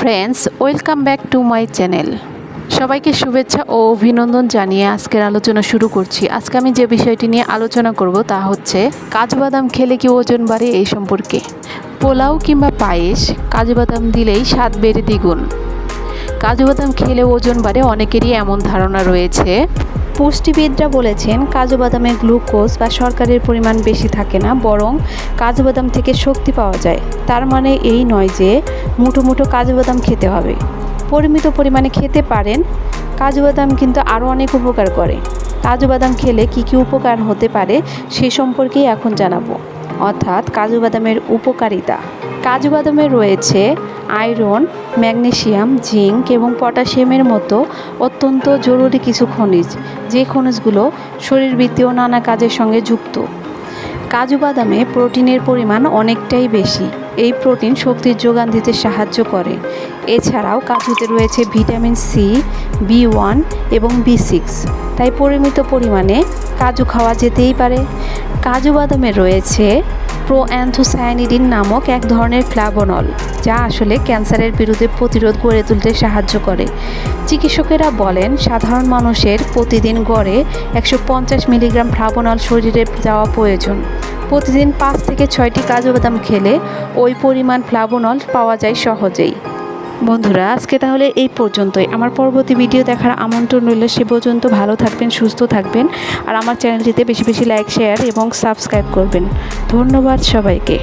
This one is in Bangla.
Friends, welcome back to my channel. সবাইকে শুভেচ্ছা ও অভিনন্দন জানিয়ে আজকের আলোচনা শুরু করছি। আজকে আমি যে বিষয়টি নিয়ে আলোচনা করব তা হচ্ছে কাজু বাদাম খেলে কি ওজন বাড়ে এই সম্পর্কে। পোলাও কিংবা পায়েস কাজু বাদাম দিলেই স্বাদ বেড়ে দ্বিগুণ। কাজু বাদাম খেলে ওজন বাড়ে, অনেকেরই এমন ধারণা রয়েছে। পুষ্টিবিদরা বলেছেন কাজু বাদামে গ্লুকোজ বা শর্করার পরিমাণ বেশি থাকে না, বরং কাজু বাদাম থেকে শক্তি পাওয়া যায়। তার মানে এই নয় যে মুঠো মুঠো কাজু বাদাম খেতে হবে। পরিমিত পরিমাণে খেতে পারেন। কাজু বাদাম কিন্তু আরও অনেক উপকার করে। কাজু বাদাম খেলে কী কী উপকার হতে পারে সে সম্পর্কেই এখন জানাবো, অর্থাৎ কাজু বাদামের উপকারিতা। কাজু বাদামে রয়েছে আয়রন, ম্যাগনেসিয়াম, জিঙ্ক এবং পটাশিয়ামের মতো অত্যন্ত জরুরি কিছু খনিজ, যে খনিজগুলো শরীরবৃত্তীয় নানা কাজের সঙ্গে যুক্ত। কাজু বাদামে প্রোটিনের পরিমাণ অনেকটাই বেশি। এই প্রোটিন শক্তির যোগান দিতে সাহায্য করে। এছাড়াও কাজুতে রয়েছে ভিটামিন সি, বি1 এবং বি6, তাই পরিমিত পরিমাণে কাজু খাওয়া যেতেই পারে। কাজু বাদামে রয়েছে প্রোঅ্যান্থোসায়ানিডিন নামক এক ধরনের ফ্লাভোনল, যা আসলে ক্যান্সারের বিরুদ্ধে প্রতিরোধ গড়ে তুলতে সাহায্য করে। চিকিৎসকেরা বলেন সাধারণ মানুষের প্রতিদিন গড়ে 150 মিলিগ্রাম ফ্লাভোনল শরীরে যাওয়া প্রয়োজন। প্রতিদিন 5 থেকে 6টি কাজু বাদাম খেলে ওই পরিমাণ ফ্লাভোনল পাওয়া যায় সহজেই। বন্ধুরা, আজকে তাহলে এই পর্যন্তই। আমার পরবর্তী ভিডিও দেখার আমন্ত্রণ রইল। সে পর্যন্ত ভালো থাকবেন, সুস্থ থাকবেন, আর আমার চ্যানেলটিতে বেশি বেশি লাইক, শেয়ার এবং সাবস্ক্রাইব করবেন। ধন্যবাদ সবাইকে।